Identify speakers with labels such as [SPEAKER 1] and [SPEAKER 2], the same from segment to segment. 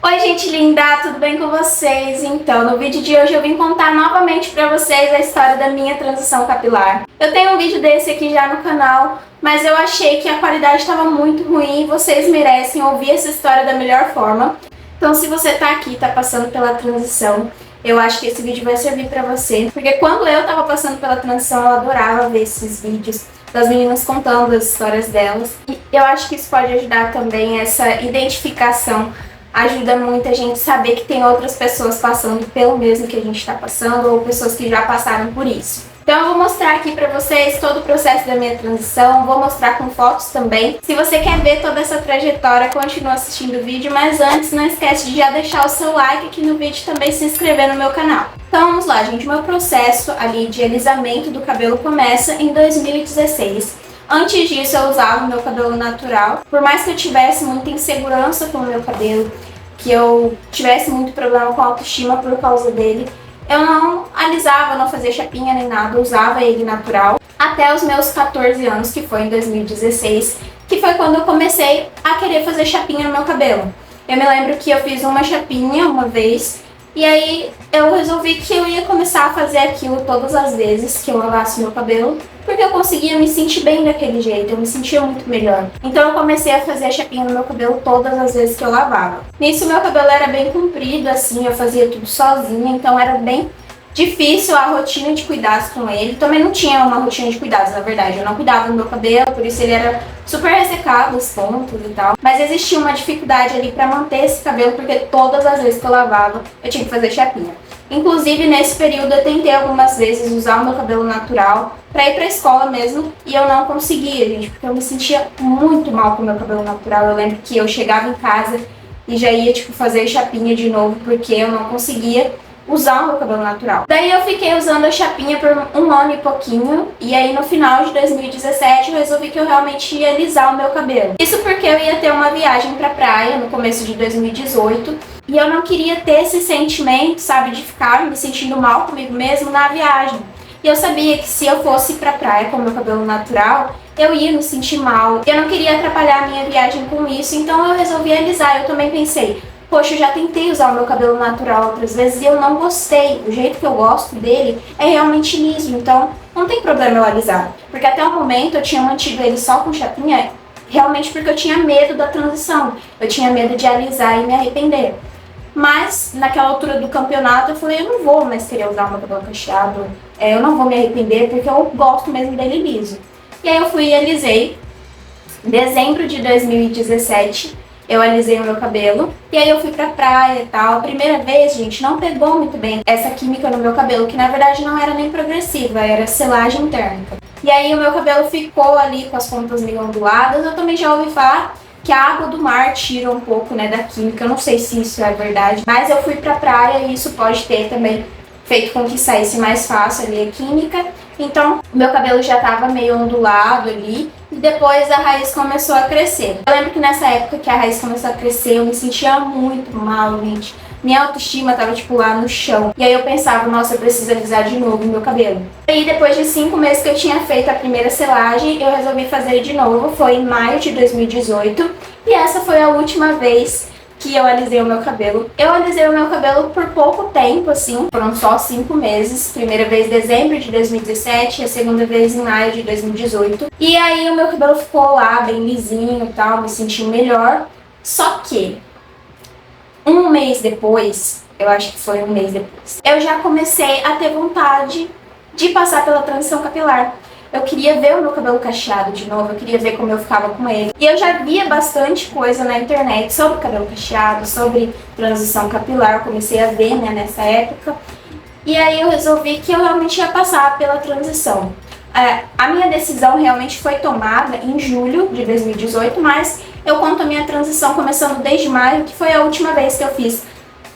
[SPEAKER 1] Oi gente linda, tudo bem com vocês? Então, no vídeo de hoje eu vim contar novamente pra vocês a história da minha transição capilar. Eu tenho um vídeo desse aqui já no canal, mas eu achei que a qualidade estava muito ruim e vocês merecem ouvir essa história da melhor forma. Então, se você tá aqui, tá passando pela transição, eu acho que esse vídeo vai servir pra você, porque quando eu tava passando pela transição, eu adorava ver esses vídeos das meninas contando as histórias delas. E eu acho que isso pode ajudar também essa identificação. Ajuda muito a gente saber que tem outras pessoas passando pelo mesmo que a gente está passando ou pessoas que já passaram por isso. Então eu vou mostrar aqui pra vocês todo o processo da minha transição, vou mostrar com fotos também. Se você quer ver toda essa trajetória, continua assistindo o vídeo, mas antes não esquece de já deixar o seu like aqui no vídeo e também se inscrever no meu canal. Então vamos lá, gente, o meu processo ali de alisamento do cabelo começa em 2016. Antes disso eu usava o meu cabelo natural, por mais que eu tivesse muita insegurança com o meu cabelo, que eu tivesse muito problema com a autoestima por causa dele, eu não alisava, não fazia chapinha nem nada, eu usava ele natural, até os meus 14 anos, que foi em 2016, que foi quando eu comecei a querer fazer chapinha no meu cabelo. Eu me lembro que eu fiz uma chapinha uma vez, e aí eu resolvi que eu ia começar a fazer aquilo todas as vezes que eu lavasse meu cabelo, porque eu conseguia me sentir bem daquele jeito, eu me sentia muito melhor. Então eu comecei a fazer a chapinha no meu cabelo todas as vezes que eu lavava. Nisso meu cabelo era bem comprido, assim, eu fazia tudo sozinha, então era bem difícil a rotina de cuidados com ele. Também não tinha uma rotina de cuidados, na verdade, eu não cuidava do meu cabelo, por isso ele era super ressecado, os pontos e tal. Mas existia uma dificuldade ali pra manter esse cabelo, porque todas as vezes que eu lavava, eu tinha que fazer chapinha. Inclusive, nesse período, eu tentei algumas vezes usar o meu cabelo natural pra ir pra escola mesmo, e eu não conseguia, gente, porque eu me sentia muito mal com o meu cabelo natural. Eu lembro que eu chegava em casa e já ia, fazer chapinha de novo, porque eu não conseguia usar o meu cabelo natural. Daí eu fiquei usando a chapinha por um ano e pouquinho, e aí no final de 2017 eu resolvi que eu realmente ia alisar o meu cabelo. Isso porque eu ia ter uma viagem pra praia no começo de 2018, e eu não queria ter esse sentimento, sabe, de ficar me sentindo mal comigo mesmo na viagem. E eu sabia que se eu fosse pra praia com o meu cabelo natural, eu ia me sentir mal. Eu não queria atrapalhar a minha viagem com isso, então eu resolvi alisar. Eu também pensei, poxa, eu já tentei usar o meu cabelo natural outras vezes e eu não gostei. O jeito que eu gosto dele é realmente liso, então não tem problema eu alisar. Porque até o momento eu tinha mantido ele só com chapinha, realmente porque eu tinha medo da transição. Eu tinha medo de alisar e me arrepender. Mas naquela altura do campeonato eu falei, eu não vou mais querer usar o meu cabelo cacheado, eu não vou me arrepender porque eu gosto mesmo dele liso. E aí eu fui e alisei. Em dezembro de 2017, eu alisei o meu cabelo, e aí eu fui pra praia e tal. A primeira vez, gente, não pegou muito bem essa química no meu cabelo, que na verdade não era nem progressiva, era selagem térmica. E aí o meu cabelo ficou ali com as pontas meio onduladas. Eu também já ouvi falar que a água do mar tira um pouco, né, da química. Eu não sei se isso é verdade, mas eu fui pra praia e isso pode ter também feito com que saísse mais fácil ali a química. Então, o meu cabelo já tava meio ondulado ali, e depois a raiz começou a crescer. Eu lembro que nessa época que a raiz começou a crescer, eu me sentia muito mal, gente. Minha autoestima tava, lá no chão. E aí eu pensava, nossa, eu preciso alisar de novo o meu cabelo. E aí, depois de 5 meses que eu tinha feito a primeira selagem, eu resolvi fazer de novo. Foi em maio de 2018. E essa foi a última vez que eu alisei o meu cabelo. Eu alisei o meu cabelo por pouco tempo, assim, foram só 5 meses. Primeira vez em dezembro de 2017 e a segunda vez em maio de 2018. E aí o meu cabelo ficou lá, bem lisinho e tal, me senti melhor. Só que, um mês depois, eu acho que foi um mês depois, eu já comecei a ter vontade de passar pela transição capilar. Eu queria ver o meu cabelo cacheado de novo, eu queria ver como eu ficava com ele. E eu já via bastante coisa na internet sobre cabelo cacheado, sobre transição capilar, eu comecei a ver, né, nessa época. E aí eu resolvi que eu realmente ia passar pela transição. A minha decisão realmente foi tomada em julho de 2018, mas eu conto a minha transição começando desde maio, que foi a última vez que eu fiz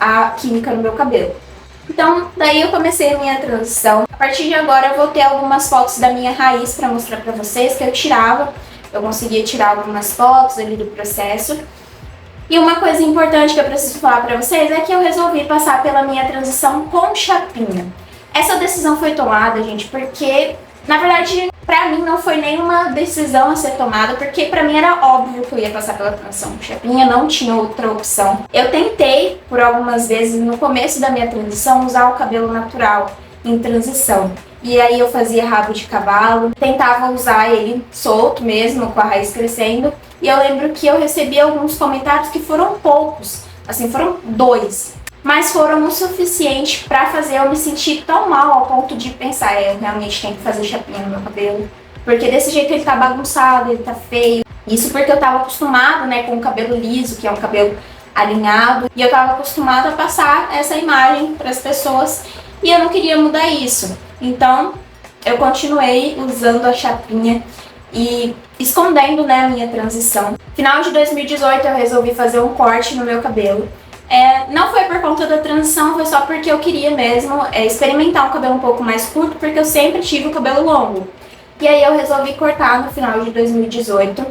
[SPEAKER 1] a química no meu cabelo. Então, daí eu comecei a minha transição. A partir de agora eu vou ter algumas fotos da minha raiz pra mostrar pra vocês, que eu tirava. Eu conseguia tirar algumas fotos ali do processo. E uma coisa importante que eu preciso falar pra vocês é que eu resolvi passar pela minha transição com chapinha. Essa decisão foi tomada, gente, porque, na verdade, Pra mim não foi nenhuma decisão a ser tomada, porque pra mim era óbvio que eu ia passar pela transição chapinha, não tinha outra opção. Eu tentei por algumas vezes no começo da minha transição usar o cabelo natural em transição. E aí eu fazia rabo de cavalo, tentava usar ele solto mesmo, com a raiz crescendo. E eu lembro que eu recebi alguns comentários que foram poucos, assim, foram 2. Mas foram o suficiente pra fazer eu me sentir tão mal ao ponto de pensar, eu realmente tenho que fazer chapinha no meu cabelo. Porque desse jeito ele tá bagunçado, ele tá feio. Isso porque eu tava acostumada, né, com o cabelo liso, que é um cabelo alinhado. E eu tava acostumada a passar essa imagem pras pessoas e eu não queria mudar isso. Então, eu continuei usando a chapinha e escondendo, né, a minha transição. Final de 2018 eu resolvi fazer um corte no meu cabelo. Não foi por conta da transição, foi só porque eu queria mesmo experimentar um cabelo um pouco mais curto, porque eu sempre tive o cabelo longo. E aí eu resolvi cortar no final de 2018.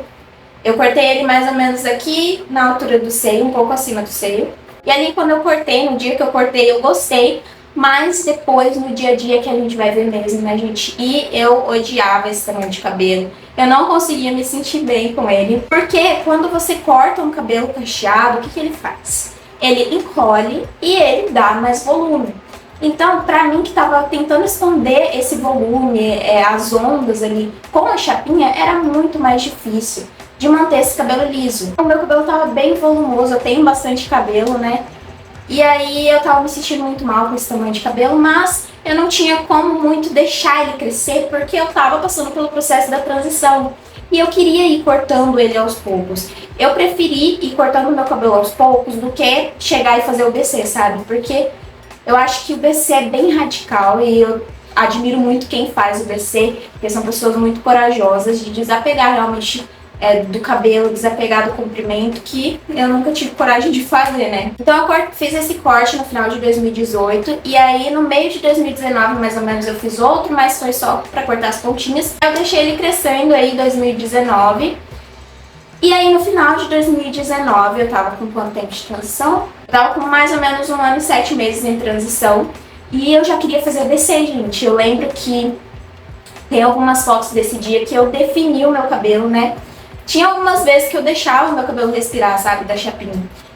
[SPEAKER 1] Eu cortei ele mais ou menos aqui, na altura do seio, um pouco acima do seio. E ali quando eu cortei, no dia que eu cortei, eu gostei. Mas depois, no dia a dia, que a gente vai ver mesmo, né, gente? E eu odiava esse tamanho de cabelo. Eu não conseguia me sentir bem com ele. Porque quando você corta um cabelo cacheado, o que ele faz? Ele encolhe e ele dá mais volume. Então, pra mim que tava tentando esconder esse volume, as ondas ali com a chapinha, era muito mais difícil de manter esse cabelo liso. O meu cabelo tava bem volumoso, eu tenho bastante cabelo, né? E aí eu tava me sentindo muito mal com esse tamanho de cabelo, mas eu não tinha como muito deixar ele crescer porque eu tava passando pelo processo da transição. E eu queria ir cortando ele aos poucos. Eu preferi ir cortando meu cabelo aos poucos do que chegar e fazer o BC, sabe? Porque eu acho que o BC é bem radical e eu admiro muito quem faz o BC, porque são pessoas muito corajosas de desapegar realmente do cabelo, desapegar do comprimento, que eu nunca tive coragem de fazer, né? Então eu fiz esse corte no final de 2018 e aí no meio de 2019 mais ou menos eu fiz outro, mas foi só pra cortar as pontinhas. Eu deixei ele crescendo aí em 2019 e aí no final de 2019 eu tava com quanto tempo de transição? Eu tava com mais ou menos 1 ano e 7 meses em transição e eu já queria fazer BC, gente. Eu lembro que tem algumas fotos desse dia que eu defini o meu cabelo, né? Tinha algumas vezes que eu deixava o meu cabelo respirar, sabe, da chapinha.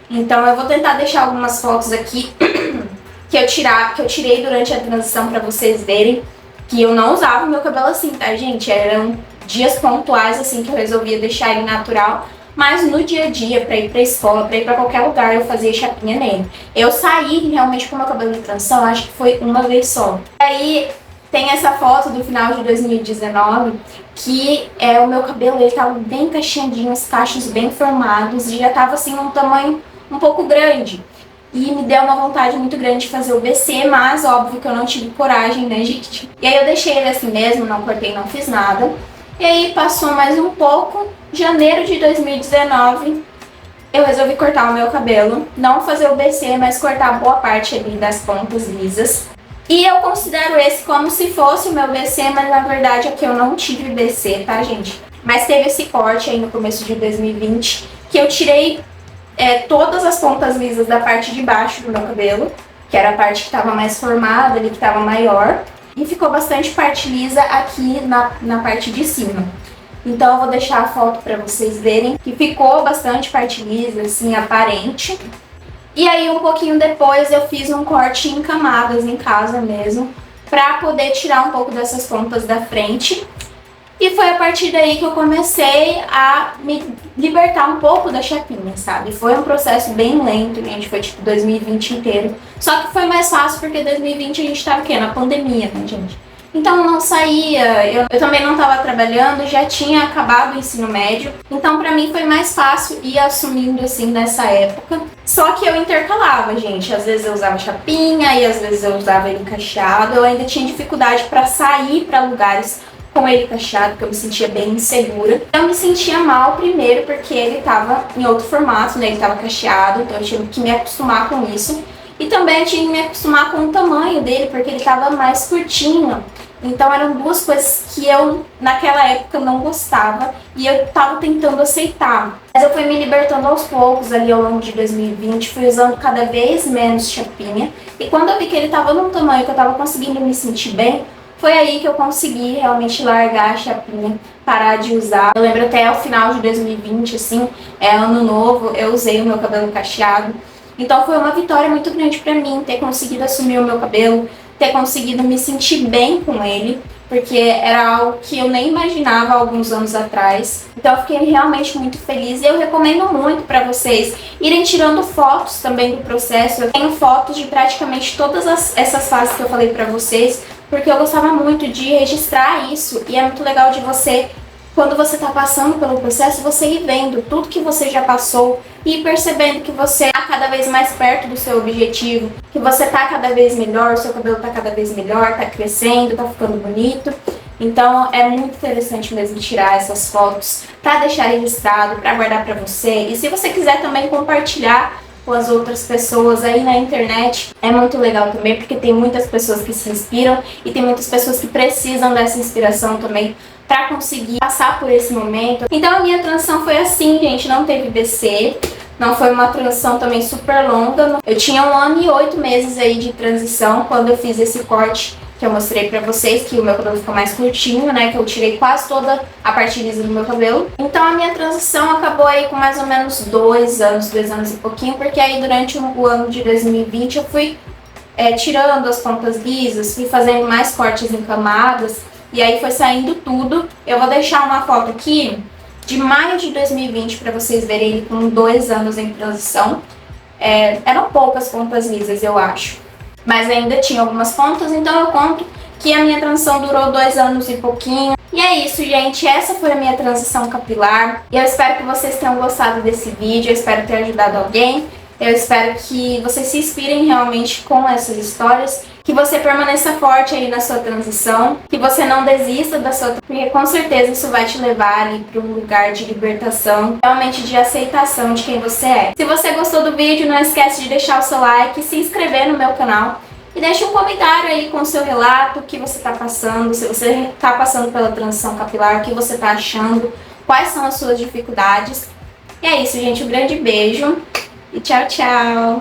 [SPEAKER 1] Então eu vou tentar deixar algumas fotos aqui que eu tirei durante a transição pra vocês verem que eu não usava o meu cabelo assim, tá, gente? Eram dias pontuais, assim, que eu resolvia deixar ele natural. Mas no dia a dia, pra ir pra escola, pra ir pra qualquer lugar, eu fazia chapinha nele. Eu saí realmente com o meu cabelo em transição, acho que foi uma vez só. Aí tem essa foto do final de 2019, que o meu cabelo, ele tava bem cacheadinho, os cachos bem formados, e já tava assim num tamanho um pouco grande. E me deu uma vontade muito grande de fazer o BC, mas óbvio que eu não tive coragem, né, gente? E aí eu deixei ele assim mesmo, não cortei, não fiz nada. E aí passou mais um pouco, janeiro de 2019, eu resolvi cortar o meu cabelo, não fazer o BC, mas cortar boa parte ali das pontas lisas. E eu considero esse como se fosse o meu BC, mas na verdade aqui eu não tive BC, tá, gente? Mas teve esse corte aí no começo de 2020, que eu tirei todas as pontas lisas da parte de baixo do meu cabelo, que era a parte que estava mais formada, ali que estava maior, e ficou bastante parte lisa aqui na parte de cima. Então eu vou deixar a foto pra vocês verem que ficou bastante parte lisa, assim, aparente. E aí um pouquinho depois eu fiz um corte em camadas em casa mesmo, pra poder tirar um pouco dessas pontas da frente. E foi a partir daí que eu comecei a me libertar um pouco da chapinha, sabe? Foi um processo bem lento, gente, foi tipo 2020 inteiro. Só que foi mais fácil porque 2020 a gente tava o quê? Na pandemia, né, gente? Então eu não saía, eu também não estava trabalhando, já tinha acabado o ensino médio. Então pra mim foi mais fácil ir assumindo assim nessa época. Só que eu intercalava, gente. Às vezes eu usava chapinha e às vezes eu usava ele cacheado. Eu ainda tinha dificuldade para sair para lugares com ele cacheado, porque eu me sentia bem insegura. Eu me sentia mal primeiro porque ele tava em outro formato, né? Ele tava cacheado, então eu tive que me acostumar com isso. E também eu tinha que me acostumar com o tamanho dele, porque ele tava mais curtinho. Então eram duas coisas que eu, naquela época, não gostava e eu tava tentando aceitar. Mas eu fui me libertando aos poucos ali ao longo de 2020, fui usando cada vez menos chapinha. E quando eu vi que ele tava num tamanho que eu tava conseguindo me sentir bem, foi aí que eu consegui realmente largar a chapinha, parar de usar. Eu lembro até o final de 2020, assim, ano novo, eu usei o meu cabelo cacheado. Então foi uma vitória muito grande pra mim ter conseguido assumir o meu cabelo, ter conseguido me sentir bem com ele, porque era algo que eu nem imaginava há alguns anos atrás. Então eu fiquei realmente muito feliz e eu recomendo muito para vocês irem tirando fotos também do processo. Eu tenho fotos de praticamente todas essas fases que eu falei para vocês, porque eu gostava muito de registrar isso e é muito legal de você, quando você está passando pelo processo, você ir vendo tudo que você já passou e percebendo que você está cada vez mais perto do seu objetivo, que você está cada vez melhor, o seu cabelo está cada vez melhor, está crescendo, está ficando bonito. Então é muito interessante mesmo tirar essas fotos para deixar registrado, para guardar para você. E se você quiser também compartilhar com as outras pessoas aí na internet, é muito legal também, porque tem muitas pessoas que se inspiram e tem muitas pessoas que precisam dessa inspiração também para conseguir passar por esse momento. Então a minha transição foi assim, gente, não teve BC, não foi uma transição também super longa. Eu tinha 1 ano e 8 meses aí de transição quando eu fiz esse corte que eu mostrei pra vocês, que o meu cabelo ficou mais curtinho, né, que eu tirei quase toda a parte lisa do meu cabelo. Então a minha transição acabou aí com mais ou menos 2 anos e pouquinho, porque aí durante o ano de 2020 eu fui tirando as pontas lisas, fui fazendo mais cortes em camadas, e aí foi saindo tudo. Eu vou deixar uma foto aqui de maio de 2020 para vocês verem ele com 2 anos em transição. Eram poucas pontas lisas, eu acho, mas ainda tinha algumas pontas, então eu conto que a minha transição durou 2 anos e pouquinho. E é isso, gente, essa foi a minha transição capilar. E eu espero que vocês tenham gostado desse vídeo, eu espero ter ajudado alguém. Eu espero que vocês se inspirem realmente com essas histórias, que você permaneça forte aí na sua transição, que você não desista da sua, porque com certeza isso vai te levar ali para um lugar de libertação, realmente de aceitação de quem você é. Se você gostou do vídeo, não esquece de deixar o seu like, se inscrever no meu canal e deixe um comentário aí com o seu relato, o que você está passando, se você está passando pela transição capilar, o que você está achando, quais são as suas dificuldades. E é isso, gente, um grande beijo e tchau, tchau!